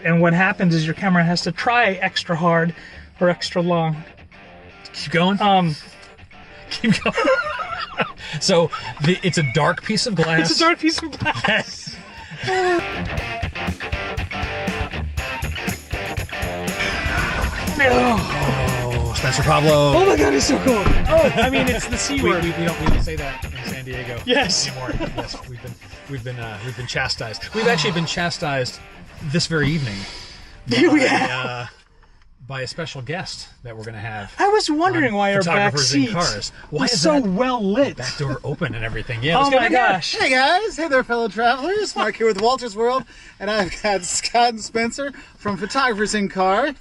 And what happens is your camera has to try extra hard or extra long. Keep going. Keep going. So it's a dark piece of glass. It's a dark piece of glass. Oh, Spencer Pablo. Oh my God, it's so cool. Oh, I mean, it's the C word. We don't say that in San Diego. Yes. Anymore. Yes, we've been chastised. We've actually been chastised this very evening. By a special guest that we're going to have. I was wondering why our back Photographers in seat Cars. Why is is so that well lit. back door open and everything? Yeah. Oh my gosh. Hey guys, hey there fellow travelers. Mark here with Wolters World, and I've got Scott and Spencer from Photographers in Cars,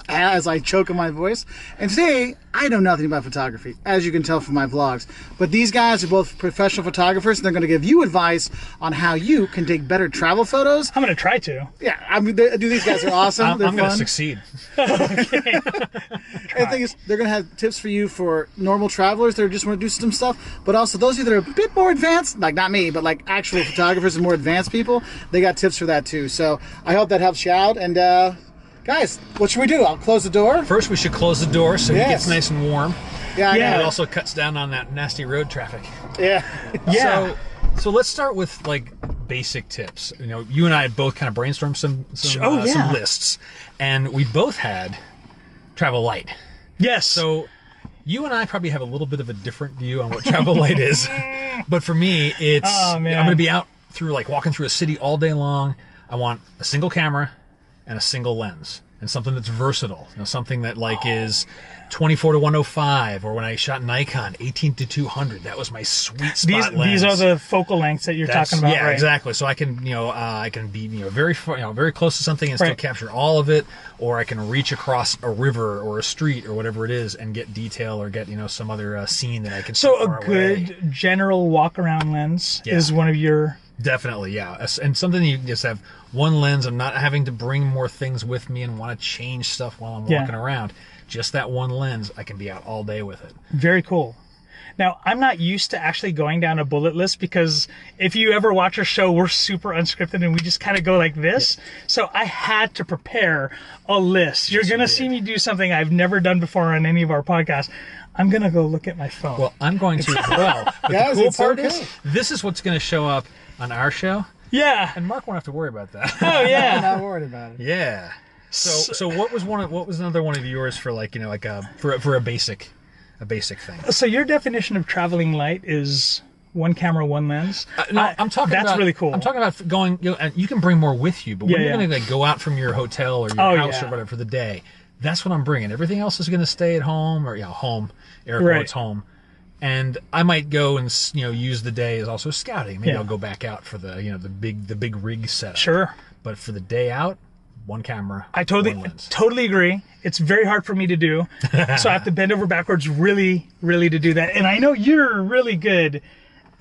as I choke on my voice. And today, I know nothing about photography, as you can tell from my vlogs. But these guys are both professional photographers, and they're going to give you advice on how you can take better travel photos. I'm going to try to. Yeah, I mean, these guys are awesome. I'm going to succeed. And the thing is, they're going to have tips for you for normal travelers that just want to do some stuff, but also those of you that are a bit more advanced, like not me, but like actual photographers and more advanced people, they got tips for that too. So I hope that helps you out. And guys, what should we do? I'll close the door. First, we should close the door so it Yes. gets nice and warm. Yeah, I Yeah. know. It also cuts down on that nasty road traffic. Yeah. Yeah. So let's start with like basic tips. You know, you and I both kind of brainstormed some lists, and we both had travel light. Yes. So you and I probably have a little bit of a different view on what travel light is, but for me, it's Oh, man. I'm going to be out through walking through a city all day long. I want a single camera and a single lens, and something that's versatile. You know, something that is 24 to 105, or when I shot Nikon 18 to 200, that was my sweet spot lens. These are the focal lengths that you're talking about, yeah, right? exactly. So I can, I can be, very far, very close to something and still capture all of it, or I can reach across a river or a street or whatever it is and get detail or get, some other scene that I can. So far a good away. general walk-around lens is one of your. Definitely, yeah. And something you just have one lens. I'm not having to bring more things with me and want to change stuff while I'm walking around. Just that one lens, I can be out all day with it. Very cool. Now, I'm not used to actually going down a bullet list because if you ever watch our show, we're super unscripted and we just kind of go like this. Yeah. So I had to prepare a list. You're going to see me do something I've never done before on any of our podcasts. I'm going to go look at my phone. Well, I'm going to as well. But Guys, the cool it's part okay. is, this is what's going to show up on our show. Yeah. And Mark won't have to worry about that. Oh, yeah. I'm not worried about it. Yeah. So what was another one of yours for for a basic thing? So your definition of traveling light is one camera, one lens. No, I'm talking that's about, really cool. I'm talking about going. And you can bring more with you, but when you're going to go out from your hotel or your house or whatever for the day, that's what I'm bringing. Everything else is going to stay at home or home, air quotes home. And I might go and use the day as also scouting. Maybe I'll go back out for the the big rig setup. Sure. But for the day out, one camera. I totally agree. It's very hard for me to do, so I have to bend over backwards really, really to do that. And I know you're really good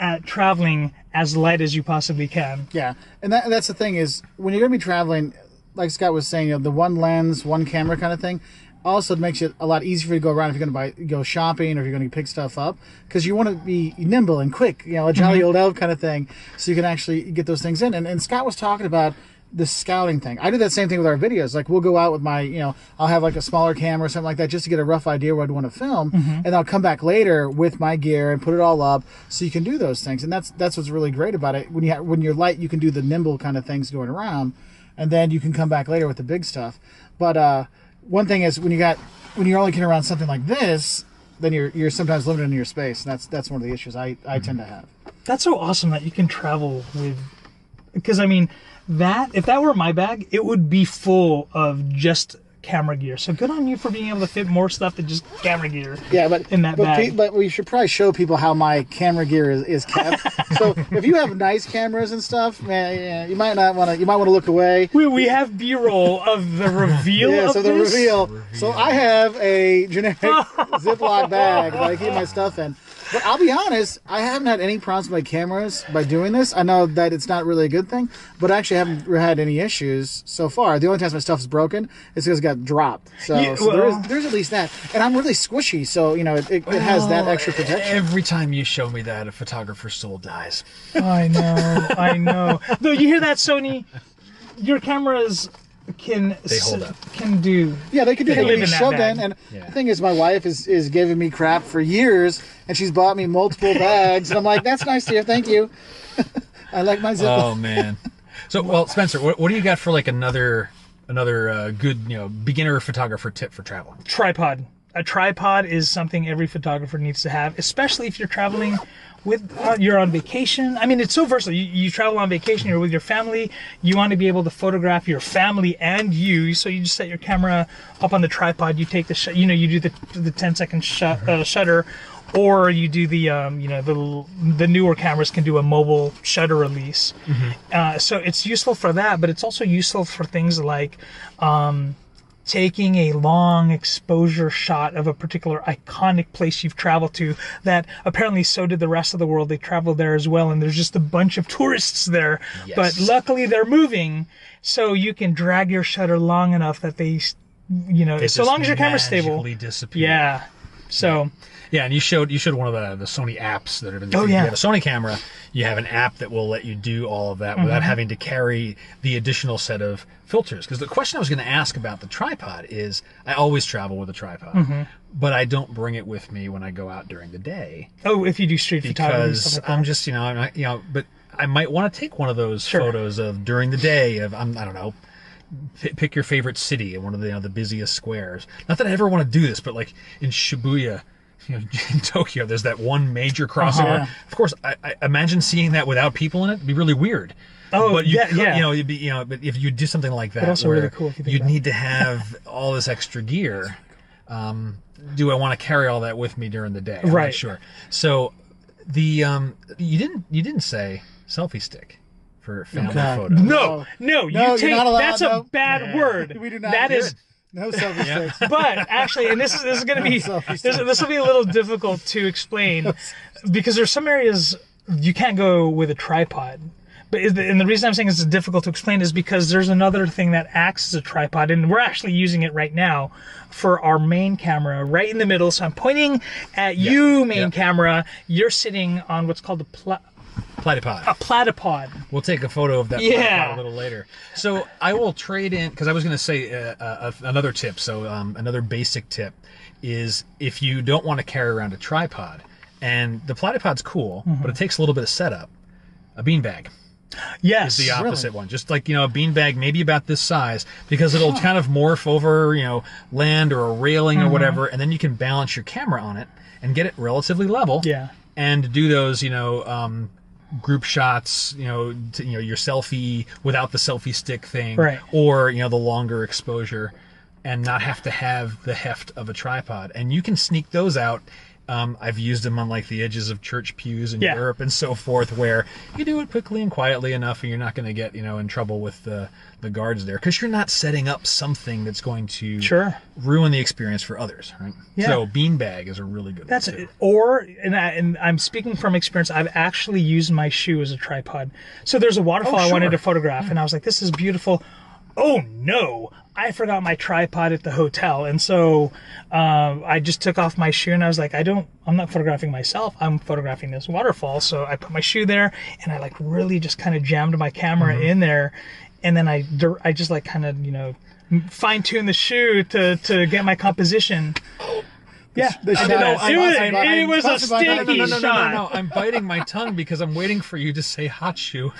at traveling as light as you possibly can. Yeah, and that's the thing is when you're going to be traveling, like Scott was saying, the one lens, one camera kind of thing. Also, it makes it a lot easier for you to go around if you're going to go shopping or if you're going to pick stuff up, because you want to be nimble and quick, a jolly old elf kind of thing, so you can actually get those things in. And Scott was talking about the scouting thing. I do that same thing with our videos. Like we'll go out with my, I'll have a smaller camera or something like that just to get a rough idea what I'd want to film, and I'll come back later with my gear and put it all up so you can do those things. And that's what's really great about it. When you're light, you can do the nimble kind of things going around, and then you can come back later with the big stuff. But one thing is when you're only carrying around something like this, then you're sometimes limited in your space, and that's one of the issues I tend to have. That's so awesome that you can travel with, because I mean, if that were my bag, it would be full of just camera gear. So good on you for being able to fit more stuff than just camera gear. Yeah, but in that bag. But we should probably show people how my camera gear is kept. So if you have nice cameras and stuff, man, you might not want to. You might want to look away. We have B-roll of the reveal. Yeah, of so the this. reveal. So I have a generic Ziploc bag that I keep my stuff in. But I'll be honest, I haven't had any problems with my cameras by doing this. I know that it's not really a good thing, but I actually haven't had any issues so far. The only time my stuff is broken is because it got dropped. So, there's at least that. And I'm really squishy, so it has that extra protection. Every time you show me that, a photographer's soul dies. I know. Though you hear that, Sony? Your cameras They hold up. Can do. Yeah, they could do They anything live in that shoved bag. in. And Yeah. the thing is, my wife is giving me crap for years, and she's bought me multiple bags, and I'm like, that's nice, dear, thank you. I like my Ziploc. Oh man. So, well, Spencer, what do you got for like another good beginner photographer tip for traveling? Tripod. A tripod is something every photographer needs to have, especially if you're traveling with you're on vacation. I mean, it's so versatile. You travel on vacation, you're with your family, you want to be able to photograph your family and you, so you just set your camera up on the tripod, you take the you do the 10-second shutter, or you do the newer cameras can do a mobile shutter release. So it's useful for that, but it's also useful for things like taking a long exposure shot of a particular iconic place you've traveled to that apparently so did the rest of the world. They traveled there as well, and there's just a bunch of tourists there. Yes. But luckily they're moving, so you can drag your shutter long enough that they so long as your camera's stable. Disappear. Yeah. So yeah, and you showed one of the Sony apps that have been. Oh, yeah. You have a Sony camera. You have an app that will let you do all of that without having to carry the additional set of filters. Because the question I was going to ask about the tripod is, I always travel with a tripod, but I don't bring it with me when I go out during the day. Oh, if you do street photography, and Because stuff like I'm that. just I'm not, but I might want to take one of those photos of during the day of I don't know. Pick your favorite city in one of the busiest squares. Not that I ever want to do this, but like in Shibuya, in Tokyo, there's that one major crossover. Of course, I imagine seeing that without people in it would be really weird. Oh, but you yeah, could, yeah. you'd be, but if you do something like that, But also where really cool if you think you'd about it. need to have all this extra gear. Do I want to carry all that with me during the day? I'm Right. not sure. So you didn't say selfie stick for family God. photos. No, No, you you're take not allowed, that's a no. bad word. We do not. That is. No selfie sticks. But actually, and this is going to be Selfie this will be a little difficult to explain because there's some areas you can't go with a tripod. And the reason I'm saying it's difficult to explain is because there's another thing that acts as a tripod, and we're actually using it right now for our main camera, right in the middle. So I'm pointing at you, main camera. You're sitting on what's called a platypod. We'll take a photo of that Yeah. a little later. So I will trade in, because I was going to say another tip. So another basic tip is if you don't want to carry around a tripod, and the platypod's cool, but it takes a little bit of setup, a beanbag Yes, is the opposite one. Just like, a beanbag maybe about this size, because it'll kind of morph over, land or a railing or whatever, and then you can balance your camera on it and get it relatively level. Yeah. And do those, group shots, your selfie without the selfie stick thing, Right. or the longer exposure, and not have to have the heft of a tripod. And you can sneak those out. I've used them on like the edges of church pews in Europe and so forth, where you do it quickly and quietly enough, and you're not going to get in trouble with the guards there, because you're not setting up something that's going to ruin the experience for others, right? Yeah. So beanbag is a really good That's one too. it. Or, and I'm speaking from experience, I've actually used my shoe as a tripod. So there's a waterfall I wanted to photograph, and I was like, this is beautiful. Oh no, I forgot my tripod at the hotel. And so I just took off my shoe, and I was like, I'm not photographing myself, I'm photographing this waterfall. So I put my shoe there, and I like really just kind of jammed my camera in there. And then I just like kind of, fine tune the shoe to get my composition. Yeah, it was a stinky shot. No, I'm biting my tongue because I'm waiting for you to say hot shoe.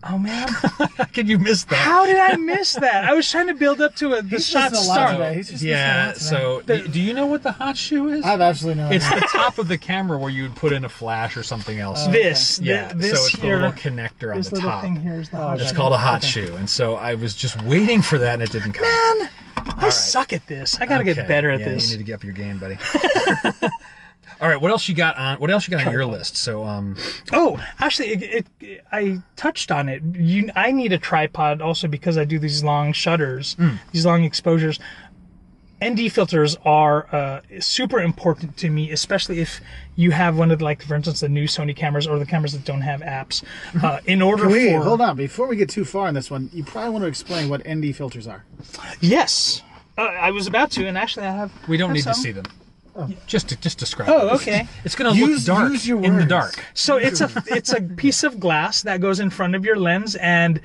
Oh man, How could you miss that? how did I miss that? I was trying to build up to the shot missing a lot start. today. He's just Yeah, missing a lot so do you know what the hot shoe is? I have absolutely no idea. It's the top of the camera where you would put in a flash or something else. This so it's here, the little connector on this the little top. thing here is the hot It's shoe. called a hot shoe, and so I was just waiting for that, and it didn't come. Man, I suck at this. I gotta get better at this. You need to get up your game, buddy. All right, what else you got on your list? So, Oh, actually, I touched on it. I need a tripod also because I do these long shutters, these long exposures. ND filters are super important to me, especially if you have one of the, like, for instance, the new Sony cameras or the cameras that don't have apps. In order for Hold on, before we get too far on this one, you probably want to explain what ND filters are. Yes, I was about to, and actually I have. we don't have need to some. see them. Just describe. Oh, them. okay. It's going to look dark use your in the words. dark. So it's a piece of glass that goes in front of your lens, and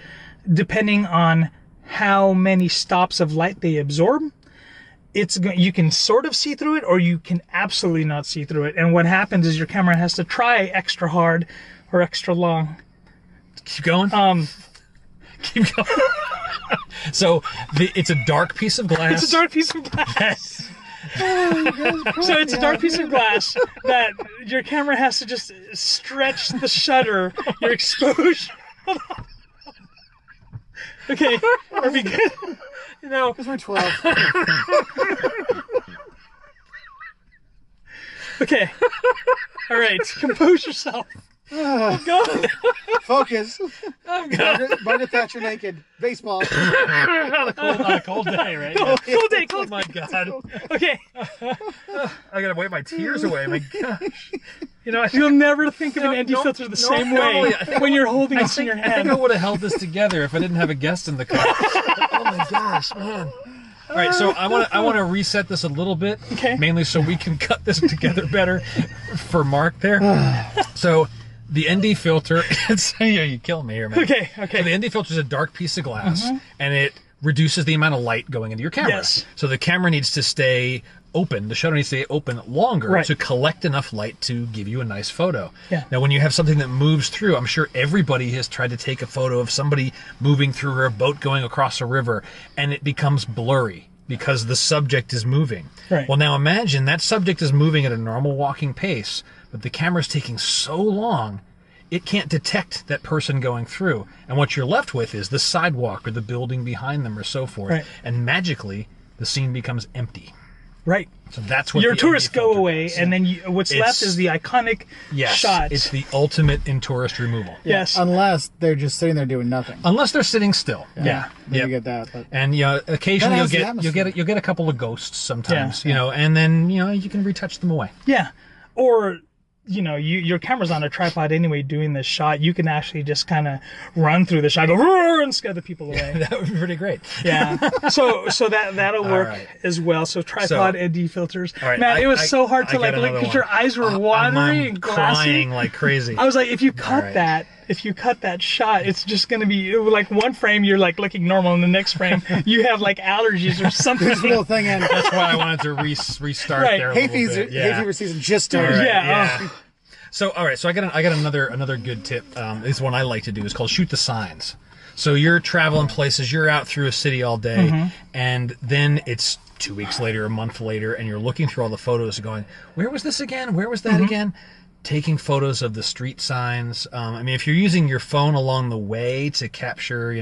depending on how many stops of light they absorb, you can sort of see through it, or you can absolutely not see through it. And what happens is your camera has to try extra hard or extra long. Keep going. Keep going. So it's a dark piece of glass. It's a dark piece of glass. So it's a dark piece of glass that your camera has to just stretch the shutter, your exposure. Okay, are we good? You know, Because we're 12. okay. All right, compose yourself. Go. Focus. I'm going. Margaret Thatcher naked. Baseball. on a cold day, right? Cold day, Oh cold. my God. Okay. I gotta wipe my tears away. My gosh. You know, You'll never think of an ND no, filter the same normally, way I think- when you're holding this in I your think I hand. would have held this together if I didn't have a guest in the car. Oh my gosh, man. All right, so I want to reset this a little bit, Okay. mainly so we can cut this together better for Mark there. So the ND filter, you kill me here, man. Okay. So the ND filter is a dark piece of glass, and it reduces the amount of light going into your camera. Yes. So the camera needs to stay open. The shutter needs to stay open longer Right. to collect enough light to give you a nice photo. Yeah. Now, when you have something that moves through, I'm sure everybody has tried to take a photo of somebody moving through or a boat going across a river, and it becomes blurry because the subject is moving. Right. Well, now imagine that subject is moving at a normal walking pace, but the camera's taking so long, it can't detect that person going through. And what you're left with is the sidewalk or the building behind them or so forth. Right. And magically, the scene becomes empty. Right. So that's what Your the tourists ND go filter away, does. and then what's left is the iconic Yes, shots. it's the ultimate in tourist removal. Yes. Unless they're just sitting there doing nothing. Unless they're sitting still. Yeah. Then Yep. you get that. But And occasionally That you'll has the get atmosphere. you'll get a couple of ghosts sometimes, Yeah. and then you can retouch them away. Yeah. Or, your camera's on a tripod anyway doing this shot. You can actually just kind of run through the shot, go roar, and scare the people away. That would be pretty great. Yeah. So that'll work right. as well. So tripod ND filters. All right, Man, it was so hard to I got look another because your one. eyes were I'm watering and glassy. crying like crazy. I was like, if you cut right. that, shot, it's just going to be like one frame you're like looking normal, and the next frame you have like allergies or something. there's a little thing in. That's why I wanted to restart Right. there a Hay little bit. Yeah. fever season just started. All right, Yeah, So all right, so I got another good tip. This one I like to do is called shoot the signs. So you're traveling places, you're out through a city all day, and then it's 2 weeks later, a month later, and you're looking through all the photos, going, where was this again? Where was that again? Taking photos of the street signs. I mean, if you're using your phone along the way to capture,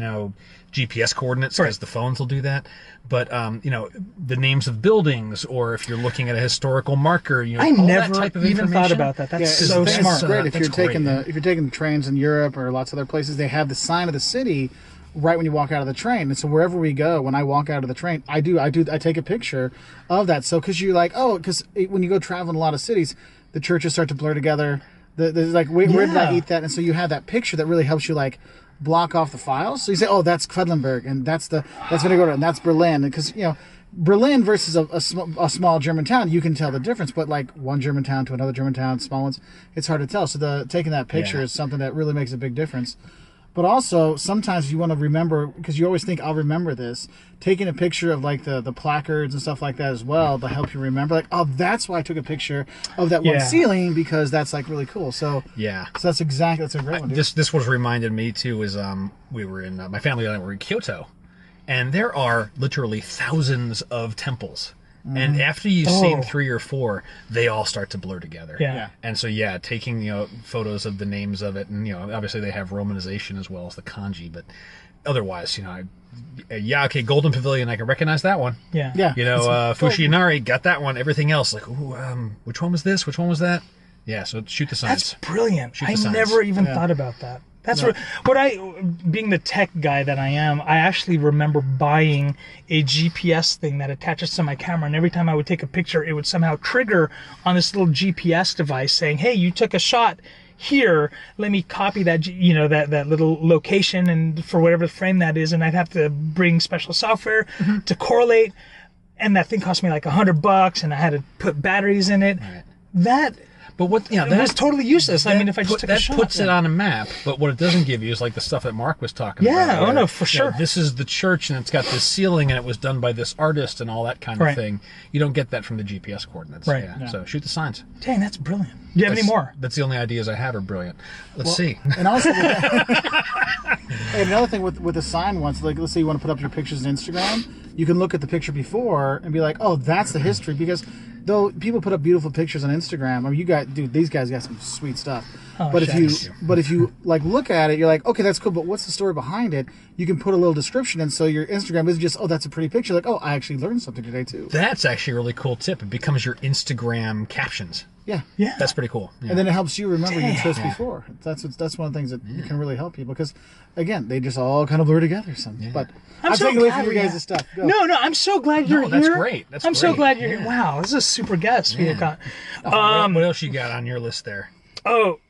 GPS coordinates, because the phones will do that. But the names of buildings, or if you're looking at a historical marker, I all never that type of even thought information. about that. That's Yeah, so the thing smart. is great if That's you're taking great. if you're taking trains in Europe or lots of other places. They have the sign of the city right when you walk out of the train, and so wherever we go, when I walk out of the train, I take a picture of that. So because you're like, because when you go travel in a lot of cities, the churches start to blur together. There's like, where did I Yeah. eat that? And so you have that picture that really helps you like block off the files. So you say, that's Quedlinburg, and that's Vinogorod, and that's Berlin, because Berlin versus a small German town, you can tell the difference. But like one German town to another German town, small ones, it's hard to tell. So taking that picture Yeah. is something that really makes a big difference. But also, sometimes you want to remember, because you always think, I'll remember this, taking a picture of like the placards and stuff like that as well to help you remember, like, that's why I took a picture of that one Yeah. ceiling, because that's like really cool. So Yeah. that's a great one. Dude. This was reminded me too is we were in my family and I were in Kyoto, and there are literally thousands of temples. And after you've seen 3 or 4, they all start to blur together. Yeah. And so taking photos of the names of it, and obviously they have romanization as well as the kanji, but otherwise, okay, Golden Pavilion, I can recognize that one. Yeah. Yeah. Fushinari, got that one. Everything else, like, which one was this? Which one was that? Yeah. So shoot the signs. That's brilliant. Shoot the I signs. never even thought about that. That's being the tech guy that I am, I actually remember buying a GPS thing that attaches to my camera, and every time I would take a picture, it would somehow trigger on this little GPS device saying, "Hey, you took a shot here. Let me copy that, that little location, and for whatever frame that is." And I'd have to bring special software to correlate, and that thing cost me like $100, and I had to put batteries in it. Right. That But what? Yeah, that was totally useless. I mean, if I just took a shot, puts it on a map. But what it doesn't give you is like the stuff that Mark was talking about. Yeah, oh no, for sure. This is the church, and it's got this ceiling, and it was done by this artist, and all that kind of thing. You don't get that from the GPS coordinates. Right. Yeah. So shoot the signs. Dang, that's brilliant. Do you have any more? That's the only ideas I have are brilliant. Let's see. And also, another thing with the sign ones, like let's say you want to put up your pictures on Instagram, you can look at the picture before and be like, oh, that's the history, because though people put up beautiful pictures on Instagram, I mean, these guys got some sweet stuff. Oh, but if you like look at it, you're like, okay, that's cool, but what's the story behind it? You can put a little description in, so your Instagram isn't just, oh, that's a pretty picture. Like, oh, I actually learned something today too. That's actually a really cool tip. It becomes your Instagram captions. Yeah. That's pretty cool. Yeah. And then it helps you remember your posts before. That's one of the things that can really help people, because again, they just all kind of blur together. But I'm so taking away glad from your guys' stuff. Go. No, I'm so glad you're here. That's great. I'm so glad you're here. Wow, this is a super guest. What else you got on your list there? Oh,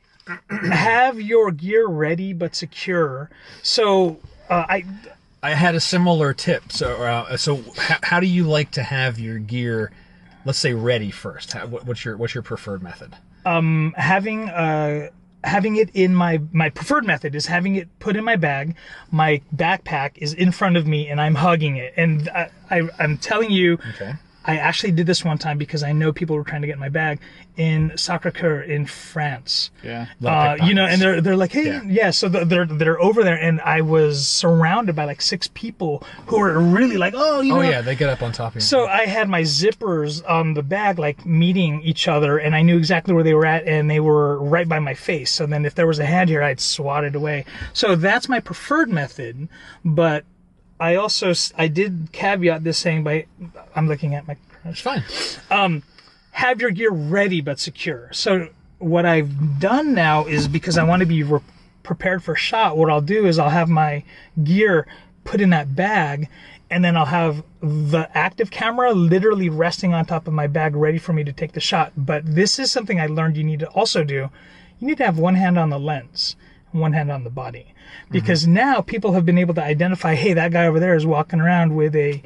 have your gear ready but secure. So I had a similar tip. So how do you like to have your gear? Let's say ready first. What's your preferred method? Having it in my preferred method is having it put in my bag. My backpack is in front of me and I'm hugging it. And I'm telling you, I actually did this one time because I know people were trying to get my bag in Sacré-Cœur in France. Yeah. And they're like, hey, so they're over there, and I was surrounded by like 6 people who were really like, they get up on top of you. So I had my zippers on the bag like meeting each other, and I knew exactly where they were at, and they were right by my face. So then if there was a hand here, I'd swat it away. So that's my preferred method, but I did caveat this saying by, I'm looking at my... It's fine. Have your gear ready but secure. So what I've done now is, because I want to be prepared for a shot, what I'll do is I'll have my gear put in that bag, and then I'll have the active camera literally resting on top of my bag ready for me to take the shot. But this is something I learned you need to also do. You need to have one hand on the lens, one hand on the body. Because now people have been able to identify, hey, that guy over there is walking around with a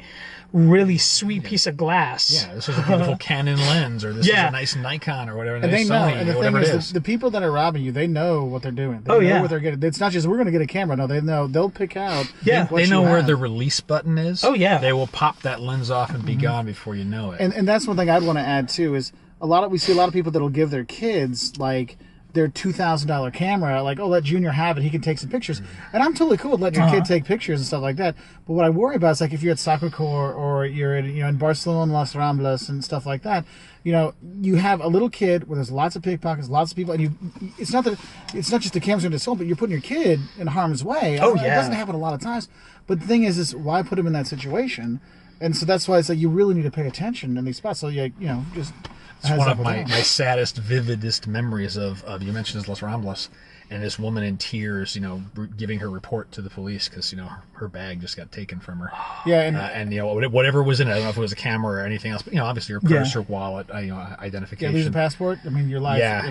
really sweet piece of glass. Yeah, this is a beautiful Canon lens, or this is a nice Nikon, or whatever. And they know. Sony, and the thing is, the people that are robbing you, they know what they're doing. They know what they're getting. It's not just, we're going to get a camera. No, they know. They'll pick out. Yeah, they know where the release button is. Oh, yeah. They will pop that lens off and be gone before you know it. And that's one thing I'd want to add, too, is we see a lot of people that'll give their kids, like, their $2,000 camera, like, oh, let Junior have it, he can take some pictures. And I'm totally cool with letting your kid take pictures and stuff like that. But what I worry about is, like, if you're at Sacré-Cœur or you're in Barcelona, Las Ramblas and stuff like that, you have a little kid where there's lots of pickpockets, lots of people, and it's not just the camera's going to assault, but you're putting your kid in harm's way. Oh, yeah. It doesn't happen a lot of times. But the thing is why put him in that situation? And so that's why it's like you really need to pay attention in these spots. So, just... It's one of my saddest, vividest memories of you mentioned Las Ramblas, and this woman in tears, giving her report to the police because, her bag just got taken from her. Yeah. And whatever was in it, I don't know if it was a camera or anything else, but, obviously her purse, her wallet, identification. Yeah, lose a passport. I mean, your life. Yeah,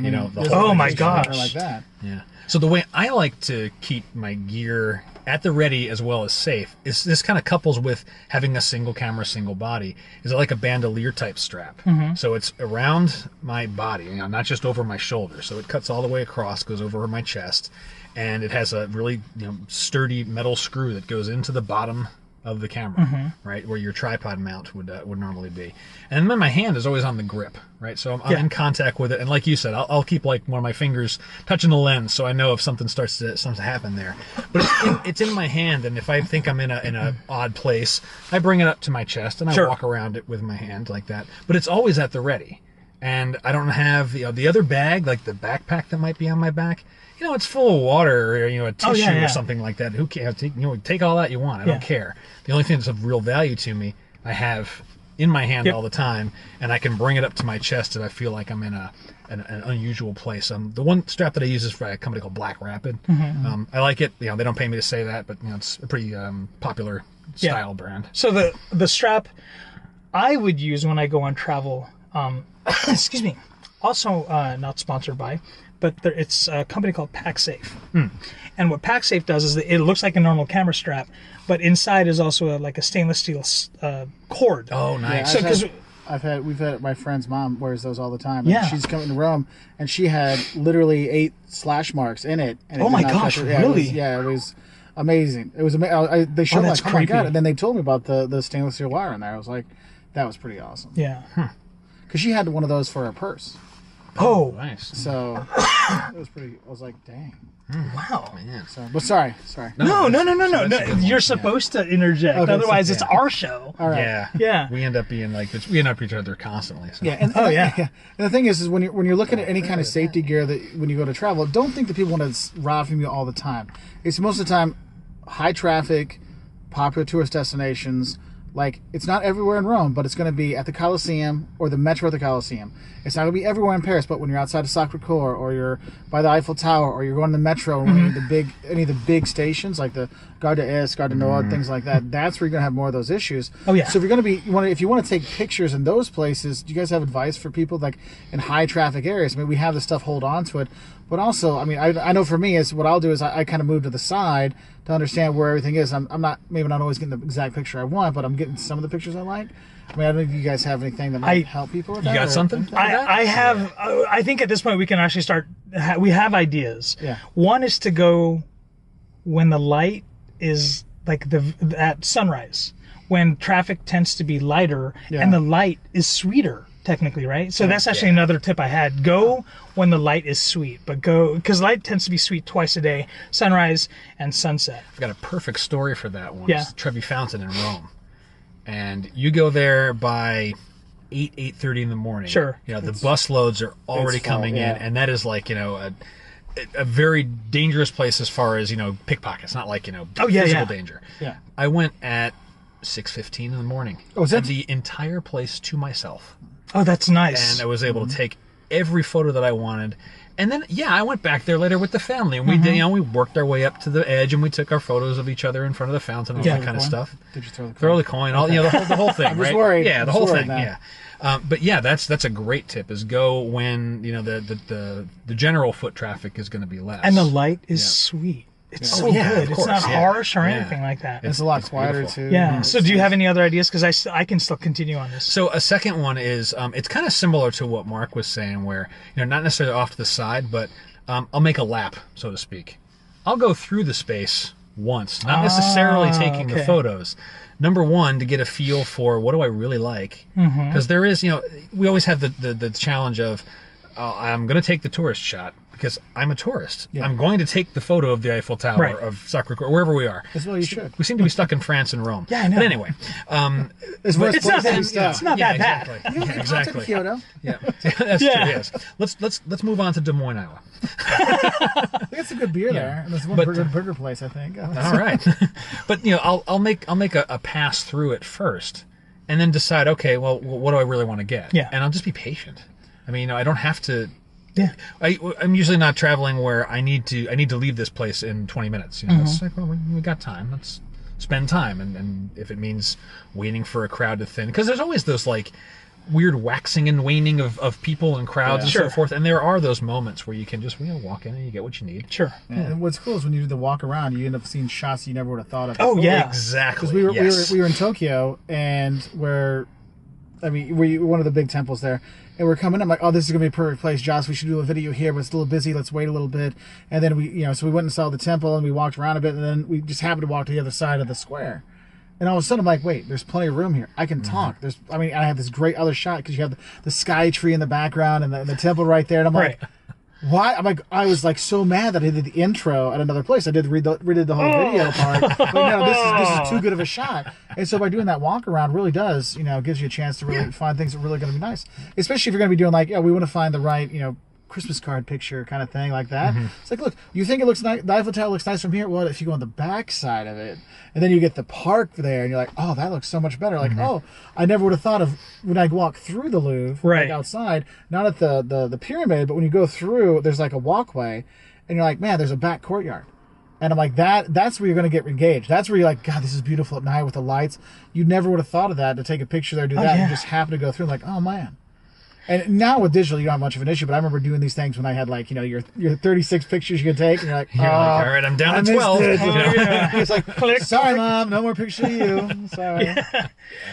oh my gosh. Like that. Yeah. So the way I like to keep my gear at the ready as well as safe is this kind of couples with having a single camera, single body. Is like a bandolier type strap. So it's around my body, not just over my shoulder. So it cuts all the way across, goes over my chest, and it has a really sturdy metal screw that goes into the bottom of the camera, right, where your tripod mount would normally be. And then my hand is always on the grip, right? So I'm in contact with it, and like you said, I'll keep like one of my fingers touching the lens, so I know if something starts to happen there. But it's in my hand, and if I think I'm in a odd place, I bring it up to my chest and I walk around it with my hand like that. But it's always at the ready, and I don't have the other bag, like the backpack that might be on my back. It's full of water or, a tissue or something like that. Who cares? Take all that you want. I don't care. The only thing that's of real value to me, I have in my hand all the time, and I can bring it up to my chest if I feel like I'm in an unusual place. The one strap that I use is for a company called Black Rapid. I like it. They don't pay me to say that, but, it's a pretty popular style brand. So the strap I would use when I go on travel, excuse me, also not sponsored by, but it's a company called PackSafe. And what PackSafe does is it looks like a normal camera strap, but inside is also like a stainless steel cord. Oh, nice. Yeah, we've had my friend's mom wears those all the time. And Yeah. she's coming to Rome, and she had literally 8 slash marks in it. And Oh my gosh, really? It was amazing. It was amazing. They showed that's like, oh my god, creepy. and then they told me about the stainless steel wire in there. I was like, that was pretty awesome. Yeah. Because she had one of those for her purse. Oh, Nice. So it was pretty. I was like, dang. wow. Man. So, but sorry. No. that's a good one. You're supposed to interject. Okay, Otherwise, so- it's our show. All right. Yeah. Yeah. We end up being like, we end up each other constantly. So. Yeah, and And the thing is when you're looking at any kind of safety gear that when you go to travel, don't think that people want to rob from you all the time. It's most of the time high traffic, popular tourist destinations. Like, it's not everywhere in Rome, but it's going to be at the Colosseum or the Metro at the Colosseum. It's not going to be everywhere in Paris, but when you're outside of Sacré-Cœur or you're by the Eiffel Tower or you're going to the Metro or any of the big stations like the Gare d'Est, Gare du Nord, things like that, that's where you're going to have more of those issues. Oh, yeah. So if you're going to be, if you want to take pictures in those places, do you guys have advice for people like in high traffic areas? I mean, we have the stuff, hold on to it. But also, I mean, I know for me, is what I'll do is I kind of move to the side to understand where everything is. I'm maybe not always getting the exact picture I want, but I'm getting some of the pictures I like. I mean, I don't know if you guys have anything that might help people with that. You got something? I have. I think at this point we can actually start. We have ideas. Yeah. One is to go when the light is like at sunrise, when traffic tends to be lighter and the light is sweeter. Technically, right? So that's actually another tip I had. Go when the light is sweet, but go because light tends to be sweet twice a day: sunrise and sunset. I've got a perfect story for that one. Yeah. It's Trevi Fountain in Rome, and you go there by 8:30 in the morning. Sure. You know the bus loads are already it's full, coming yeah. in, and that is like a very dangerous place as far as pickpockets. Not like physical danger. Yeah. I went at 6:15 in the morning. Oh, is that- Had the entire place to myself. Oh, that's nice. And I was able to take every photo that I wanted. And then, I went back there later with the family, and we did, we worked our way up to the edge, and we took our photos of each other in front of the fountain and all that kind of stuff. Did you throw the coin? Throw the coin, all the whole thing, was right? worried. Yeah, the I was whole worried thing. now. Yeah, but that's a great tip. Is go when the general foot traffic is going to be less, and the light is sweet. It's so yeah, good. of It's course, not yeah. harsh or Yeah. anything like that. It's a lot quieter beautiful. too. Yeah. So do you have any other ideas? Because I can still continue on this. So a second one is it's kind of similar to what Mark was saying, where not necessarily off to the side, but I'll make a lap, so to speak. I'll go through the space once, not necessarily taking the okay. photos. Number one, to get a feel for what do I really like, because there is we always have the challenge of I'm going to take the tourist shot because I'm a tourist. Yeah. I'm going to take the photo of the Eiffel Tower, Right. of Sacré-Cœur, wherever we are. As well you should. We seem to be stuck in France and Rome. Yeah, I know. But anyway, It's worth It's not places that. and It's stuff. not that bad. exactly. Yeah, exactly. Kyoto. Yeah, that's Yeah. true. Yes. Let's move on to Des Moines, Iowa. I think it's a good beer there. And there's one burger place, I think. All right, but I'll make a pass through it first, and then decide. Okay, well, what do I really want to get? Yeah. And I'll just be patient. I mean, I don't have to. Yeah. I'm usually not traveling where I need to leave this place in 20 minutes. It's like, well, we got time. Let's spend time, and if it means waiting for a crowd to thin, because there's always those like weird waxing and waning of people and crowds and Sure. so forth, and there are those moments where you can just walk in and you get what you need. Sure. Yeah. And what's cool is when you do the walk around, you end up seeing shots you never would have thought of. Oh, before. yeah. Exactly. Because we were in Tokyo, and we one of the big temples there, and we're coming. I'm like, oh, this is gonna be a perfect place, Josh. We should do a video here, but it's a little busy. Let's wait a little bit. And then so we went and saw the temple, and we walked around a bit, and then we just happened to walk to the other side of the square. And all of a sudden, I'm like, wait, there's plenty of room here. I can talk. I have this great other shot because you have the sky tree in the background and the temple right there. And I'm like, why? I was like so mad that I did the intro at another place. I did redid the whole video part. But no, this is too good of a shot. And so by doing that walk around really does, gives you a chance to really find things that are really going to be nice. Especially if you're going to be doing like, we want to find the right, Christmas card picture kind of thing like that. It's like, look, you think it looks nice, the Eiffel Tower looks nice from here? Well, if you go on the back side of it, and then you get the park there, and you're like, oh, that looks so much better. Like, oh, I never would have thought of when I walk through the Louvre, like outside, not at the pyramid, but when you go through, there's like a walkway, and you're like, man, there's a back courtyard. And I'm like, that's where you're going to get engaged. That's where you're like, God, this is beautiful at night with the lights. You never would have thought of that, to take a picture there, do that, and just happen to go through, like, oh, man. And now with digital, you don't have much of an issue, but I remember doing these things when I had your 36 pictures you could take, and you're like, all right, I'm down to 12. It's like, click, sorry, Mom, no more pictures of you. Sorry.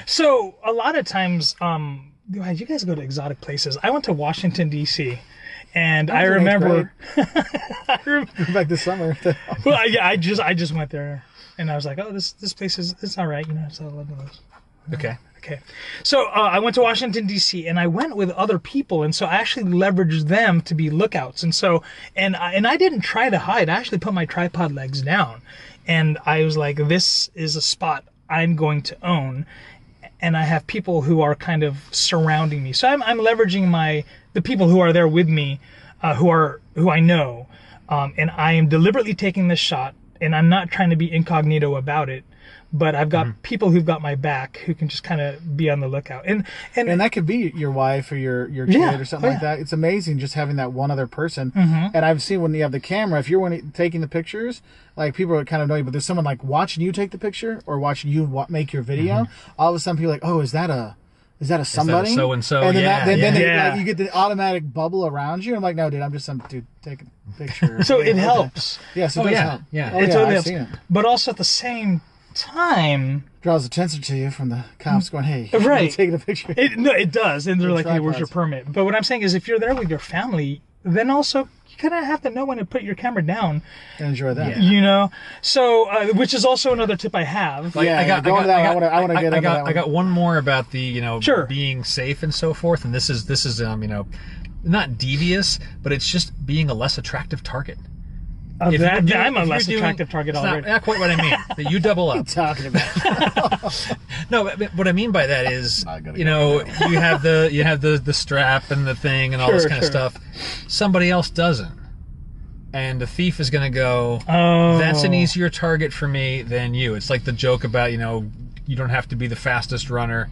So a lot of times, you guys go to exotic places. I went to Washington, D.C., and I remember... Back this summer. Well, yeah, I just went there, and I was like, oh, this place it's all right. You know, it's all one of those. Okay. Okay. So I went to Washington, D.C., and I went with other people, and so I actually leveraged them to be lookouts. And so, and I didn't try to hide. I actually put my tripod legs down, and I was like, this is a spot I'm going to own, and I have people who are kind of surrounding me. So I'm leveraging the people who are there with me, who I know, and I am deliberately taking this shot, and I'm not trying to be incognito about it. But I've got people who've got my back who can just kind of be on the lookout. And that could be your wife or your kid or something like that. It's amazing just having that one other person. And I've seen when you have the camera, if you're taking the pictures, like people kind of know you, but there's someone like watching you take the picture or watching you make your video. All of a sudden people are like, oh, is that a somebody? So and so. And then Yeah. you get the automatic bubble around you. I'm like, no, dude, I'm just some dude taking a picture. so it helps. Yes, it does help. Yeah. Oh, It totally I've helps. seen it. But also at the same time, Draws attention to you from the cops going, hey, Right. you're taking a picture. it does. And they're like, hey, where's your tripods. permit? But what I'm saying is if you're there with your family, then also you kind of have to know when to put your camera down, And enjoy that. Yeah. you know? So, which is also another tip I have. Yeah, go into that one. I want to get into that one. I got one more about the Sure. being safe and so forth, and this is not devious, but it's just being a less attractive target. I'm If a you're less doing- attractive target it's already. not quite what I mean. That you double up. Talking about. No, but what I mean by that is, Not gonna you go know, you have the strap and the thing and all this Sure, kind of sure. stuff. Somebody else doesn't, and the thief is going to go, Oh. that's an easier target for me than you. It's like the joke about, you don't have to be the fastest runner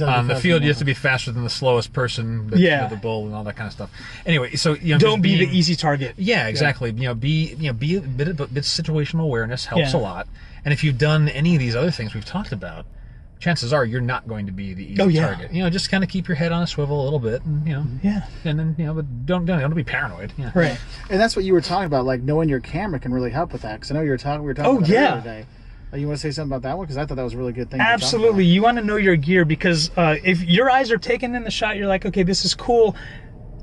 on the field. You have to be faster than the slowest person. Yeah. The bull and all that kind of stuff. Anyway, so Don't just be being- the easy target. Yeah, exactly. Be a bit of situational awareness helps Yeah. a lot. And if you've done any of these other things we've talked about, chances are you're not going to be the easy target. Just kind of keep your head on a swivel a little bit, and Yeah. and then but don't be paranoid. Yeah. Right. And that's what you were talking about, like knowing your camera can really help with that. Because I know we were talking about Oh, that yeah. the other day. You want to say something about that one? Because I thought that was a really good thing. to talk Absolutely. You want to know your gear because if your eyes are taken in the shot, you're like, okay, this is cool.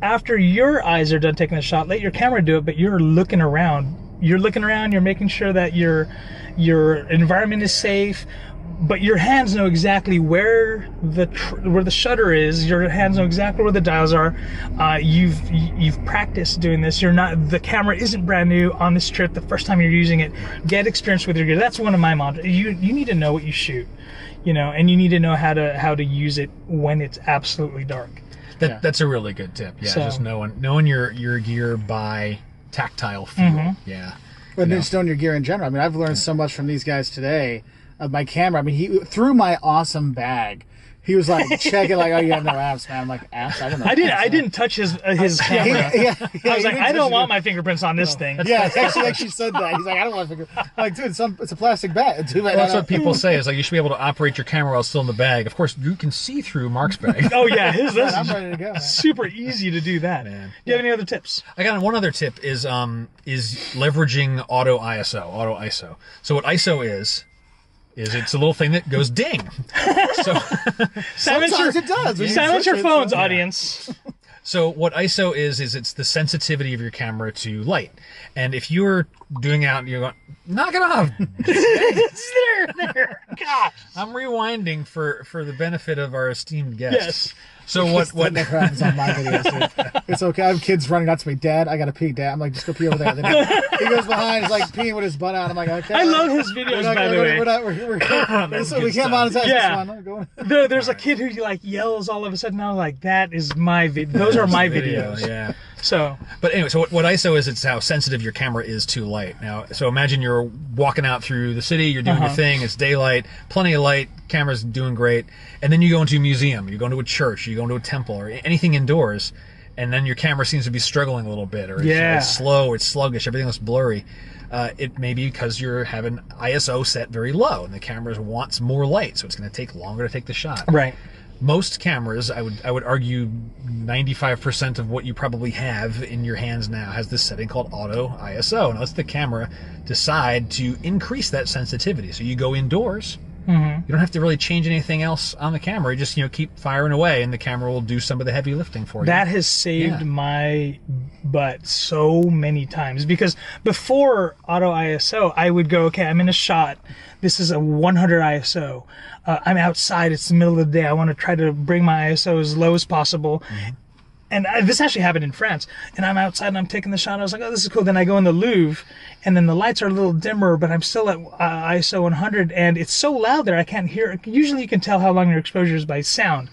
After your eyes are done taking the shot, let your camera do it, but you're looking around. You're looking around, you're making sure that your environment is safe, but your hands know exactly where the shutter is. Your hands know exactly where the dials are. You've practiced doing this. The camera isn't brand new on this trip. The first time you're using it, get experience with your gear. That's one of my mantras. You need to know what you shoot, and you need to know how to use it when it's absolutely dark. That's a really good tip. Yeah, So- just knowing your gear by tactile feel. Yeah. But just knowing your gear in general. I mean, I've learned so much from these guys today. Of my camera. I mean, he threw my awesome bag. He was like checking, like, "Oh, you have no apps, man." I'm like, "Apps? I don't know." I didn't touch his camera. I was like, I don't want my fingerprints on this thing. Yeah, actually said that. He's like, "I don't want to figure." I'm like, dude, it's a plastic bag. Dude, Well, that's what people say is like you should be able to operate your camera while it's still in the bag. Of course, you can see through Mark's bag. Oh yeah, I'm ready to go. Man. super easy to do that. Man. Do you have any other tips? I got one other tip is leveraging auto ISO. So what ISO is it's a little thing that goes ding. So Sometimes it does. When you Silence push your it, phones, so- audience. So what ISO is it's the sensitivity of your camera to light. And if you're doing out and you're going, knock it off. there. Gosh. I'm rewinding for the benefit of our esteemed guests. Yes. So what That never happens on my videos, dude. It's okay. I have kids running out to me. Dad, I got to pee. Dad, I'm like, just go pee over there. Then he goes behind. He's like peeing with his butt out. I'm like, okay. I love his videos, by the way. We can't monetize Yeah. this one. Go on. There's a kid who like yells all of a sudden. I'm like, that is my video. Those are my videos. Yeah. So But anyway, so what ISO is, it's how sensitive your camera is to light. Now, so imagine you're walking out through the city, you're doing your thing, it's daylight, plenty of light, camera's doing great, and then you go into a museum, you go into a church, you go into a temple, or anything indoors, and then your camera seems to be struggling a little bit, or it's slow, it's sluggish, everything looks blurry. It may be because you're having ISO set very low, and the camera wants more light, so it's going to take longer to take the shot. right. Most cameras, I would argue 95% of what you probably have in your hands now has this setting called auto ISO, and lets the camera decide to increase that sensitivity. So you go indoors, You don't have to really change anything else on the camera. You just, keep firing away, and the camera will do some of the heavy lifting for you. That has saved my butt so many times, because before auto ISO, I would go, okay, I'm in a shot. This is a 100 ISO. I'm outside. It's the middle of the day. I want to try to bring my ISO as low as possible. And this actually happened in France. And I'm outside and I'm taking the shot. I was like, oh, this is cool. Then I go in the Louvre, and then the lights are a little dimmer, but I'm still at ISO 100, and it's so loud there I can't hear. Usually you can tell how long your exposure is by sound.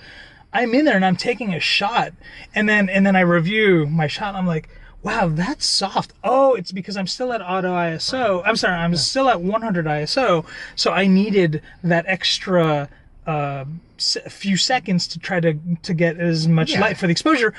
I'm in there and I'm taking a shot, and then I review my shot, and I'm like, wow, that's soft. Oh, it's because I'm still at auto ISO. I'm sorry, I'm still at 100 ISO. So I needed that extra few seconds to try to get as much light for the exposure.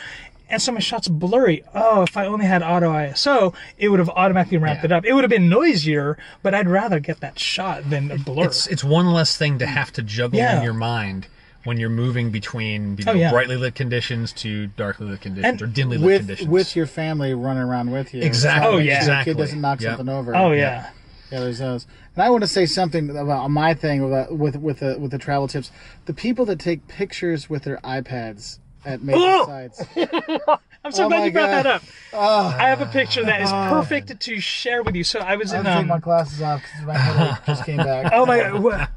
And so my shot's blurry. Oh, if I only had auto ISO, it would have automatically ramped it up. It would have been noisier, but I'd rather get that shot than a blur. It's one less thing to have to juggle in your mind when you're moving between brightly lit conditions to darkly lit conditions, or dimly lit conditions. With your family running around with you. Exactly. The kid doesn't knock something over. Oh, yeah. Yeah, there's those. And I want to say something about my thing with the travel tips. The people that take pictures with their iPads at major sites. I'm so glad you brought that up. I have a picture that is perfect to share with you. So I was in. I take my glasses off because my headache just came back. Oh my God,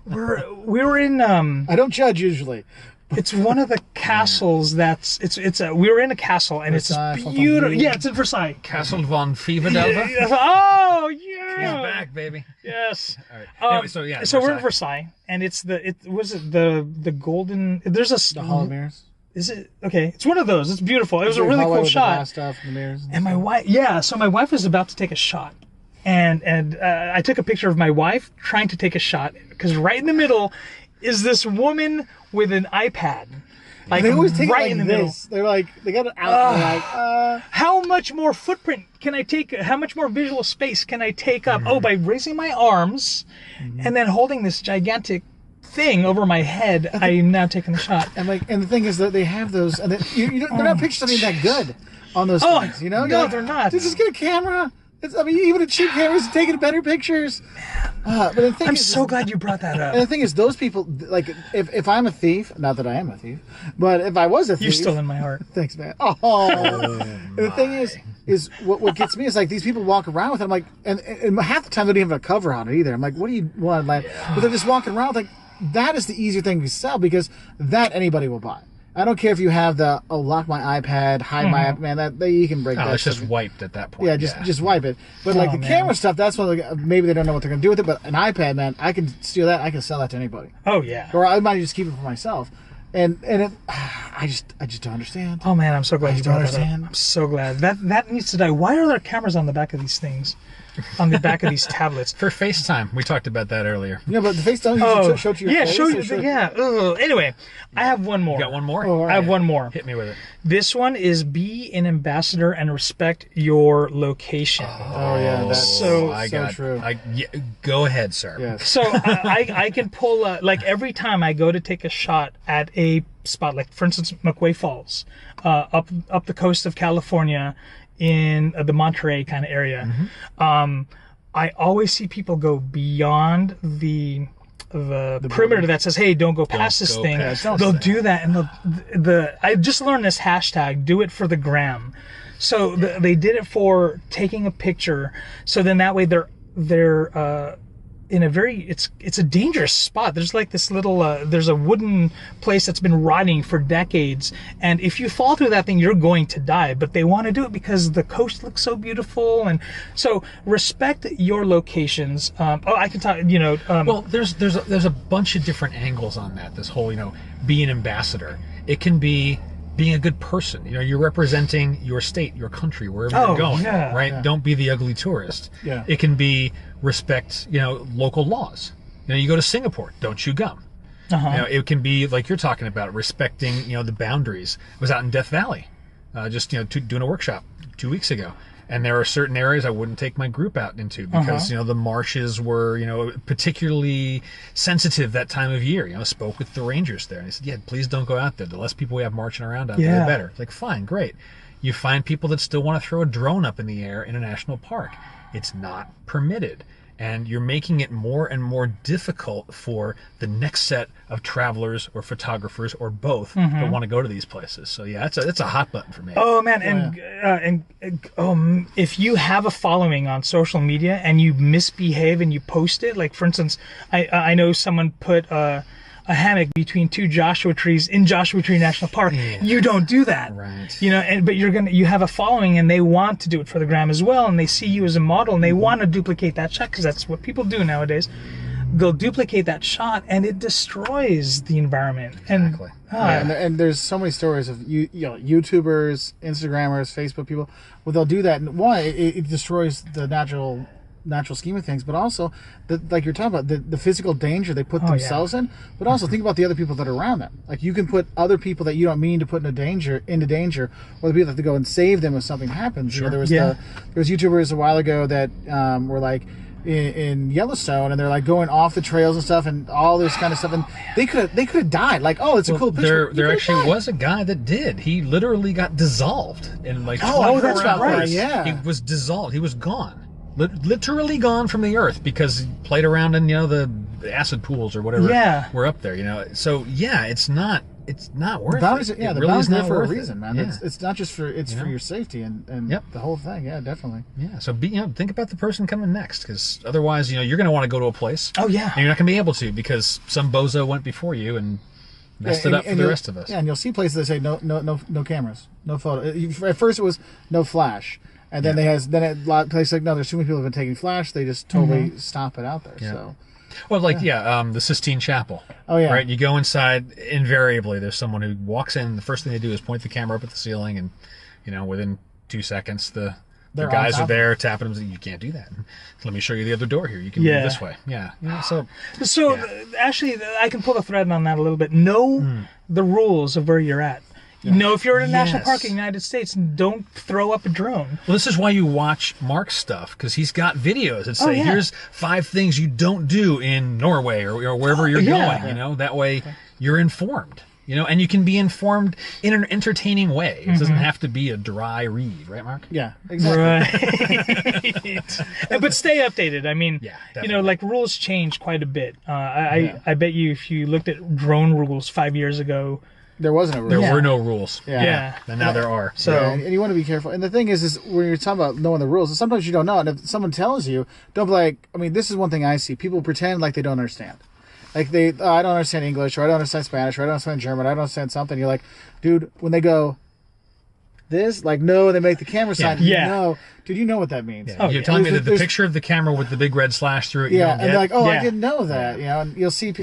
we were in. I don't judge usually. It's one of the castles that's we were in a castle, and Versailles, it's beautiful. Yeah, it's in Versailles. Castle von Fieberdelva. Oh yeah. He's back, baby. Yes. All right. Anyway, so we're in Versailles, and it's the golden. There's the Hall of Mirrors. Is it okay? It's one of those. It's beautiful. It was a really cool shot. Stuff in the mirrors and my wife, so my wife was about to take a shot, and I took a picture of my wife trying to take a shot, because right in the middle is this woman with an iPad. Like, they always take right it like in the this. They're like, they got it out. They're like, how much more footprint can I take? How much more visual space can I take up? Oh, by raising my arms and then holding this gigantic thing over my head, I am now taking the shot. And the thing is that they have those, and they're not pictures that good on those things. No, they're not. Just get a camera. Even a cheap camera is taking better pictures. But the thing I'm so glad you brought that up. And the thing is, those people, like, if I'm a thief, not that I am a thief, but if I was a thief, you're still in my heart. Thanks, man. And the thing is what gets me is, like, these people walk around with it. I'm like, and half the time they don't even have a cover on it either. I'm like, what do you want? Like, but they're just walking around like that is the easier thing to sell, because that anybody will buy. I don't care if you have the lock my iPad, hide my iPad, man. That you can break that. It's just wiped at that point. Yeah, just wipe it. But like the camera stuff, that's what maybe they don't know what they're gonna do with it. But an iPad, man, I can steal that. I can sell that to anybody. Oh yeah. Or I might just keep it for myself. And I just don't understand. Oh man, I'm so glad you brought that up. understand. I'm so glad that needs to die. Why are there cameras on the back of these things? On the back of these tablets for FaceTime. We talked about that earlier. Yeah, but the FaceTime show to your face. Show you. Yeah. Anyway, I have one more. You got one more? I have one more. Hit me with it. This one is be an ambassador and respect your location. Oh yeah, that's so true. Go ahead, sir. Yes. So I can pull like every time I go to take a shot at a spot, like for instance McQuay Falls, up the coast of California, in the Monterey kind of area. I always see people go beyond the perimeter that says, hey, don't go past this thing. They'll do that, and I just learned this hashtag, do it for the gram. So they did it for taking a picture, so then that way they're in a very, it's a dangerous spot. There's like this little there's a wooden place that's been rotting for decades, and if you fall through that thing, you're going to die. But they want to do it because the coast looks so beautiful, and so respect your locations. I can talk. Well, there's a bunch of different angles on that. This whole be an ambassador. It can be being a good person. You're representing your state, your country, wherever you're going, right? Yeah. Don't be the ugly tourist. Yeah. It can be respect, local laws. You go to Singapore, don't chew gum. It can be like you're talking about, respecting, the boundaries. I was out in Death Valley, just doing a workshop 2 weeks ago. And there are certain areas I wouldn't take my group out into because, the marshes were, particularly sensitive that time of year. Spoke with the rangers there. And they said, yeah, please don't go out there. The less people we have marching around out there, the better. It's like, fine, great. You find people that still want to throw a drone up in the air in a national park. It's not permitted. And you're making it more and more difficult for the next set of travelers or photographers or both that want to go to these places. So yeah, it's a hot button for me. Oh man, if you have a following on social media and you misbehave and you post it, like for instance, I know someone put a hammock between two Joshua trees in Joshua Tree National Park. Yeah. You don't do that, right? You know, but you have a following, and they want to do it for the gram as well, and they see you as a model, and they want to duplicate that shot because that's what people do nowadays. They'll duplicate that shot, and it destroys the environment. Exactly. And there's so many stories of YouTubers, Instagrammers, Facebook people. Well, they'll do that, and one, it destroys the natural scheme of things, but also like you're talking about the physical danger they put themselves in, but also think about the other people that are around them. Like you can put other people that you don't mean to put into danger, or the people that have to go and save them if something happens. Sure. There was YouTubers a while ago that were like in Yellowstone, and they're like going off the trails and stuff, and all this kind of stuff, and they could have died. Like, oh, it's a cool picture. There actually was a guy that did. He literally got dissolved in like 24 hours. Yeah, he was dissolved. He was gone. Literally gone from the earth because he played around in the acid pools or whatever were up there. So yeah, it's not worth it. Yeah, it the really bounds is there not for a worth reason, it. man. Yeah. It's not just for for your safety and the whole thing. Yeah, definitely. Yeah, so think about the person coming next, because otherwise you're going to want to go to a place. Oh yeah, and you're not going to be able to because some bozo went before you and messed it up for the rest of us. Yeah, and you'll see places that say no cameras, no photo. At first it was no flash. And then at a lot of places like, no, there's too many people who have been taking flash. They just totally stop it out there. Yeah. So, well, the Sistine Chapel. Oh yeah, right. You go inside. Invariably, there's someone who walks in. The first thing they do is point the camera up at the ceiling, and within 2 seconds, the guys are there tapping them. You can't do that. Let me show you the other door here. You can move this way. Yeah. Actually, I can pull the thread on that a little bit. Know the rules of where you're at. If you're in a national park in the United States, don't throw up a drone. Well, this is why you watch Mark's stuff, because he's got videos that say, here's 5 things you don't do in Norway or wherever you're going. That way you're informed. And you can be informed in an entertaining way. It doesn't have to be a dry read, right, Mark? Yeah, exactly. Right. But stay updated. I mean, like rules change quite a bit. I bet you if you looked at drone rules 5 years ago, there wasn't a rule. There were no rules. Yeah. And now there are. So and you want to be careful. And the thing is when you're talking about knowing the rules, sometimes you don't know. And if someone tells you, don't be like, this is one thing I see. People pretend like they don't understand. Like I don't understand English, or I don't understand Spanish, or I don't understand German, I don't understand something. You're like, dude, when they go this, like, no, they make the camera sign. No, dude, you know what that means. Yeah. You're telling me that the picture of the camera with the big red slash through it. And they're like, I didn't know that. And you'll see.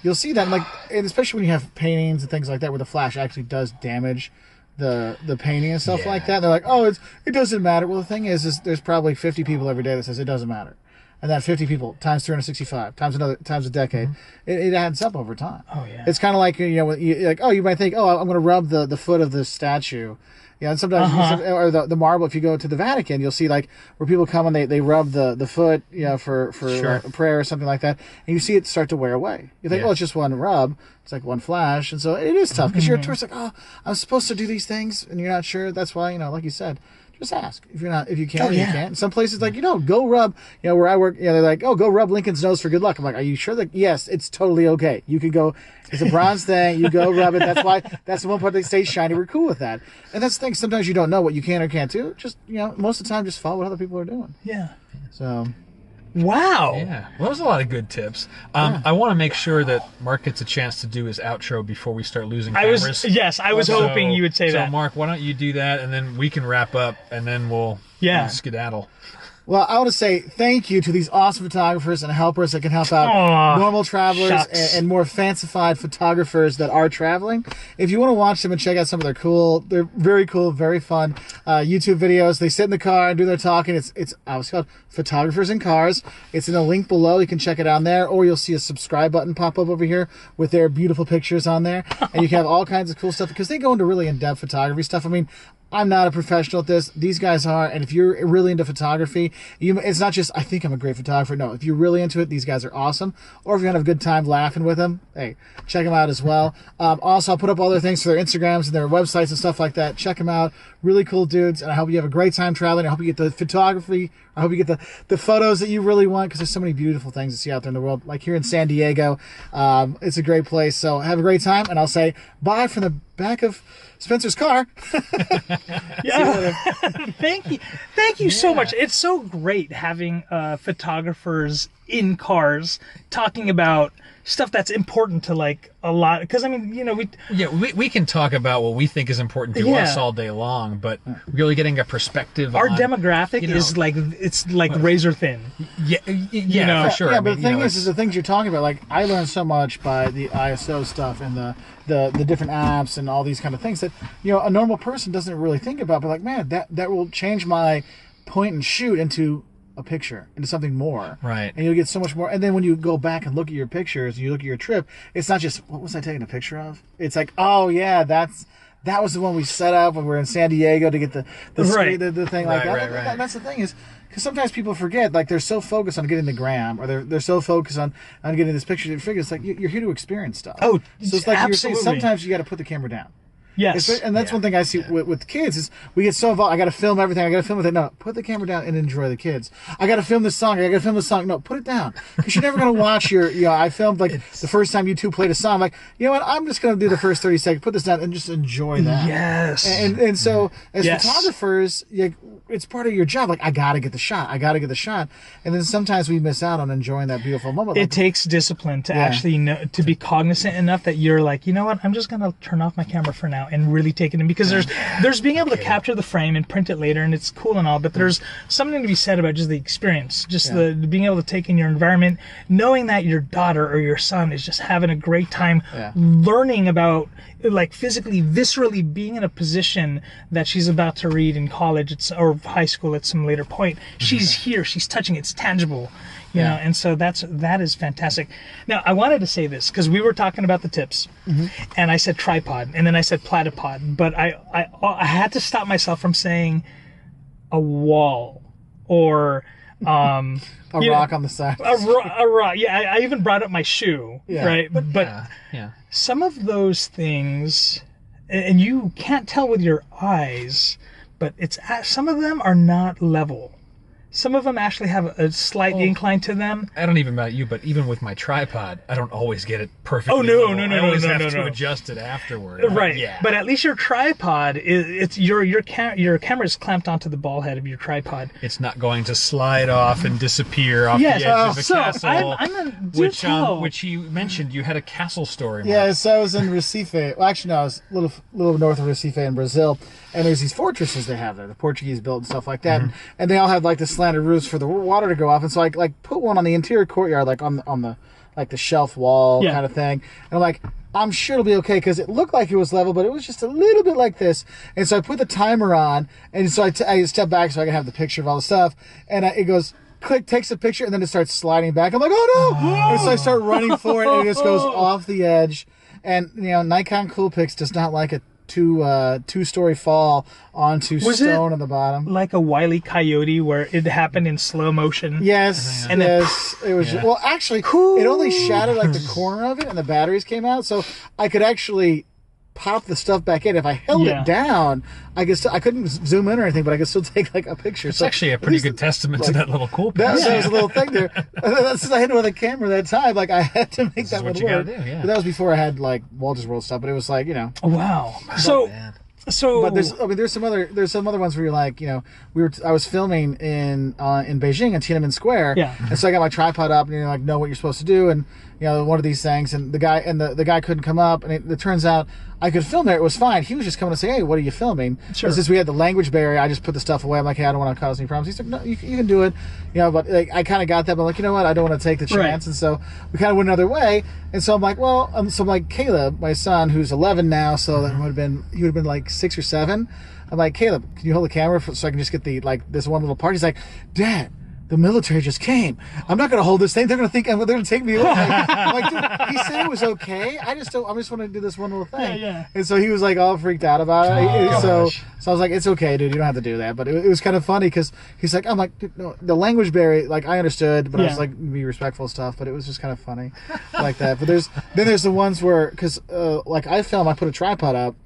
You'll see that, and especially when you have paintings and things like that, where the flash actually does damage the painting and stuff like that. And they're like, it doesn't matter. Well, the thing is there's probably 50 people every day that says it doesn't matter, and that 50 people times 365 times a decade, it adds up over time. Oh yeah. It's kind of like you might think, I'm going to rub the foot of the statue. Yeah, and sometimes or the marble. If you go to the Vatican, you'll see like where people come and they rub the foot, for like a prayer or something like that, and you see it start to wear away. You think, it's just one rub. It's like one flash, and so it is tough because you're a tourist. Like, I'm supposed to do these things, and you're not sure. That's why, like you said, just ask. If you can, you can't. Some places like, go rub. Where I work, they're like, go rub Lincoln's nose for good luck. I'm like, are you sure that? Yes, it's totally okay. You could go. It's a bronze thing. You go rub it. That's the one part that stays shiny. We're cool with that. And that's the thing. Sometimes you don't know what you can or can't do. Just most of the time, just follow what other people are doing. Yeah. So. Wow. Yeah. Well, those are a lot of good tips. I want to make sure that Mark gets a chance to do his outro before we start losing cameras. I was hoping you would say that. So, Mark, why don't you do that, and then we can wrap up, and then we'll skedaddle. Well, I want to say thank you to these awesome photographers and helpers that can help out normal travelers and more fancified photographers that are traveling. If you want to watch them and check out some of they're very cool, very fun YouTube videos. They sit in the car and do their talking. It's called Photographers in Cars. It's in a link below. You can check it on there, or you'll see a subscribe button pop up over here with their beautiful pictures on there. And you can have all kinds of cool stuff because they go into really in-depth photography stuff. I mean, I'm not a professional at this. These guys are. And if you're really into photography, it's not just, I think I'm a great photographer. No, if you're really into it, these guys are awesome. Or if you're going to have a good time laughing with them, hey, check them out as well. Also, I'll put up all their things for their Instagrams and their websites and stuff like that. Check them out. Really cool dudes. And I hope you have a great time traveling. I hope you get the photography. I hope you get the photos that you really want, because there's so many beautiful things to see out there in the world. Like here in San Diego, it's a great place. So have a great time, and I'll say bye from the back of Spencer's car. Yeah. Thank you so much. It's so great having photographers in cars talking about stuff that's important to like a lot, because I mean, you know, we can talk about what we think is important to us all day long, but really getting a perspective our on, demographic is like, it's like razor thin. For sure. Yeah, but the thing is the things you're talking about, like I learned so much by the ISO stuff and the different apps and all these kind of things that, you know, a normal person doesn't really think about, but like, man, that will change my point and shoot into a picture, into something more, right? And you'll get so much more. And then when you go back and look at your pictures, you look at your trip, it's not just, what was I taking a picture of? It's like, oh yeah, that was the one we set up when we were in San Diego to get the thing like that. Right. That's the thing, is because sometimes people forget, like they're so focused on getting the gram, or they're so focused on getting this picture. They forget it's like you're here to experience stuff. Oh, so it's like absolutely. you're saying, sometimes you got to put the camera down. Yes. And that's one thing I see with kids is we get so involved. I got to film everything. I got to film it. No, put the camera down and enjoy the kids. I got to film this song. No, put it down, because you're never going to watch your. You know, I filmed like the first time you two played a song. I'm like, you know what? I'm just going to do the first 30 seconds. Put this down and just enjoy that. Yes. And so as photographers, it's part of your job. Like, I got to get the shot. And then sometimes we miss out on enjoying that beautiful moment. It takes discipline to actually know, to be cognizant enough that you're like, you know what? I'm just going to turn off my camera for now and really take it in, because there's being able to capture the frame and print it later, and it's cool and all, but there's something to be said about just the experience, just the being able to take in your environment, knowing that your daughter or your son is just having a great time learning about, like, physically, viscerally being in a position that she's about to read in college or high school at some later point. She's here, she's touching, it's tangible. You know, and so that is fantastic. Now, I wanted to say this because we were talking about the tips, and I said tripod, and then I said platypod, but I had to stop myself from saying a wall or a rock on the side. A rock. Yeah, I even brought up my shoe, right? But some of those things, and you can't tell with your eyes, but some of them are not level. Some of them actually have a slight incline to them. I don't even know about you, but even with my tripod, I don't always get it perfectly. Oh, no. I always have to adjust it afterward. Right. Yeah. But at least your tripod, it's your camera is clamped onto the ball head of your tripod. It's not going to slide off and disappear off the edge of the castle. Which you mentioned, you had a castle story. Yeah, so I was in Recife. Well, actually, no, I was a little north of Recife in Brazil, and there's these fortresses they have there, the Portuguese built and stuff like that, and they all have like the slanted roofs for the water to go off, and so I like put one on the interior courtyard, like on the like the shelf wall kind of thing, and I'm like, I'm sure it'll be okay, because it looked like it was level, but it was just a little bit like this, and so I put the timer on, and so I step back so I can have the picture of all the stuff, and it goes click, takes a picture, and then it starts sliding back. I'm like, oh no! And so I start running for it, and it just goes off the edge, and you know, Nikon Coolpix does not like a two-story fall onto stone on the bottom. Like a Wile E. Coyote where it happened in slow motion? Yes, and yes. It was well, actually, it only shattered like the corner of it, and the batteries came out, so I could actually pop the stuff back in. If I held it down, I couldn't zoom in or anything, but I could still take like a picture. It's actually a pretty good testament to that little cool piece. That was a little thing there. Since I hit it with a camera that time, like I had to make that one work. But that was before I had like Wolters World stuff. But it was like, you know. Wow. But there's some other ones where you're like, you know, I was filming in Beijing in Tiananmen Square, and so I got my tripod up, and you know what you're supposed to do, and you know, one of these things, and the guy couldn't come up, and it turns out I could film there. It was fine. He was just coming to say, hey, what are you filming? Sure. Since we had the language barrier, I just put the stuff away. I'm like, hey, I don't want to cause any problems. He said, no, you can do it. You know, but like, I kind of got that, but I'm like, you know what? I don't want to take the chance. Right. And so we kind of went another way. And so I'm like, well, I'm like, Caleb, my son, who's 11 now, so he would have been like 6 or 7. I'm like, Caleb, can you hold the camera so I can just get this one little part? He's like, Dad, the military just came. I'm not going to hold this thing. They're going to think they're going to take me away. I'm like, dude, he said it was okay. I just want to do this one little thing. Yeah. And so he was like all freaked out about it. Oh, so gosh. I was like, it's okay, dude. You don't have to do that. But it was kind of funny because he's like, I'm like, dude, no, the language barrier, like I understood, but I was like, be respectful stuff. But it was just kind of funny like that. But there's the ones where, because like I film, I put a tripod up.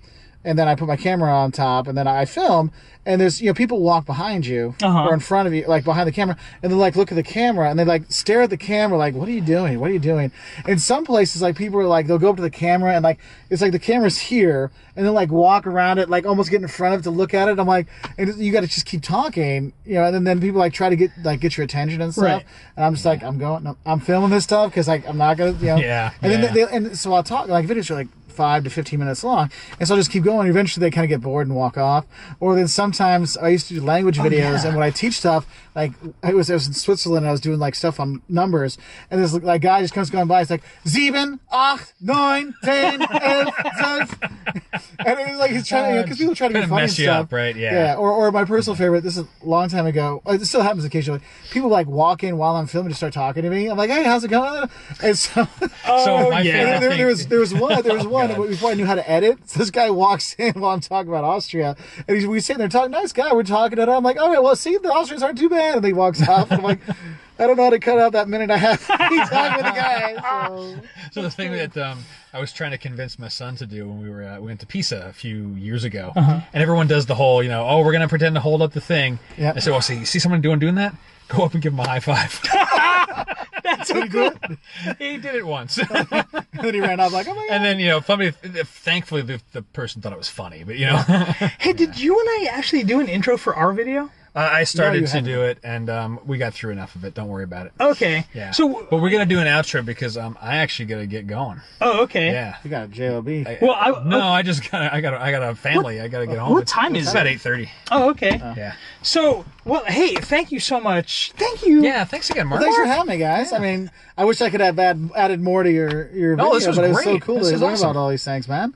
And then I put my camera on top, and then I film, and there's, people walk behind you, or in front of you, like behind the camera, and they like look at the camera, and they like stare at the camera, like, what are you doing? What are you doing? In some places, like people are like, they'll go up to the camera, and like, it's like the camera's here, and they'll like walk around it, like almost get in front of it to look at it. I'm like, and you got to just keep talking, and then people like try to get your attention and stuff. Right. And I'm just like, I'm filming this stuff because like I'm not gonna, Yeah. And then and so I'll talk, like videos are like 5 to 15 minutes long, and so I'll just keep going. Eventually they kind of get bored and walk off. Or then sometimes I used to do language videos, and when I teach stuff, like I was in Switzerland, and I was doing like stuff on numbers, and this like guy just comes going by, it's like 7, 8, 9, 10, 11, 12. And it was like he's trying, because people try to be funny mess and you stuff. up, right? Yeah. Yeah. Or my personal favorite, this is a long time ago, it still happens occasionally, people like walk in while I'm filming to start talking to me. I'm like, hey, how's it going? And so So my favorite thing- there was one before I knew how to edit. So this guy walks in while I'm talking about Austria, and we sitting there talking, nice guy, we're talking, and I'm like, all right, well, see, the Austrians aren't too bad. And he walks off, and I'm like, I don't know how to cut out that minute and a half talking with the guy. So the thing that I was trying to convince my son to do when we went to Pisa a few years ago, Uh-huh. and everyone does the whole, oh, we're gonna pretend to hold up the thing. Yeah. I said, well, see someone doing that? Go up and give them a high five. That's Did he do it? He did it once. And then he ran off like, oh my God. And then, thankfully the person thought it was funny, but Hey, did you and I actually do an intro for our video? I started you to haven't. do it, and we got through enough of it. Don't worry about it. Okay. Yeah. So, but we're gonna do an outro because I actually gotta get going. oh, okay. Yeah. You got a JOB. Well, I got a family. I gotta get home. what time is It's about it? 8:30. Oh, okay. Yeah. So, well, hey, thank you so much. Thank you. Yeah. Thanks again, Mark. Thanks for having me, guys. I mean, I wish I could have added more to your video, this was but it was so great. cool This to is learn awesome. about all these things, man.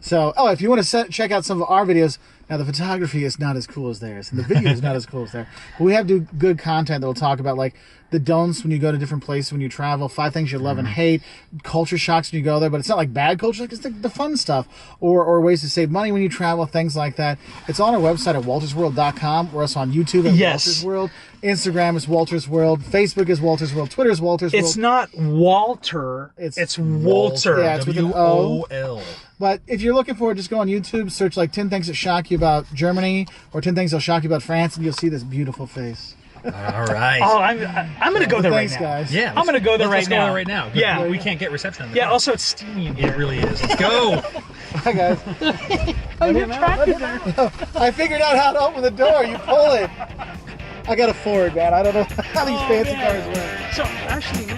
So, if you want to check out some of our videos, now the photography is not as cool as theirs, and the video is not as cool as theirs. But we have good content that will talk about like the don'ts when you go to different places when you travel, 5 things you love and hate, culture shocks when you go there, but it's not like bad culture, like it's the fun stuff, or ways to save money when you travel, things like that. It's on our website at woltersworld.com. We're also on YouTube at Yes. Wolters World. Instagram is Wolters World. Facebook is Wolters World. Twitter is Wolters World. It's not Walter. It's It's Wolter. Yeah, it's with an O. WOL. But if you're looking for it, just go on YouTube, search like 10 things that shock you about Germany or 10 things that'll shock you about France, and you'll see this beautiful face. All right. Oh, I'm gonna go there Thanks, right now. guys. Yeah. I'm gonna go there let's right go now. there right now. Yeah. We can't get reception. In the Yeah. car. Also, it's steamy in here. It really is. Let's go. Hi, guys. Oh, you're trapped in there. I figured out how to open the door. You pull it. I got a Ford, man. I don't know how these fancy cars work. So actually, now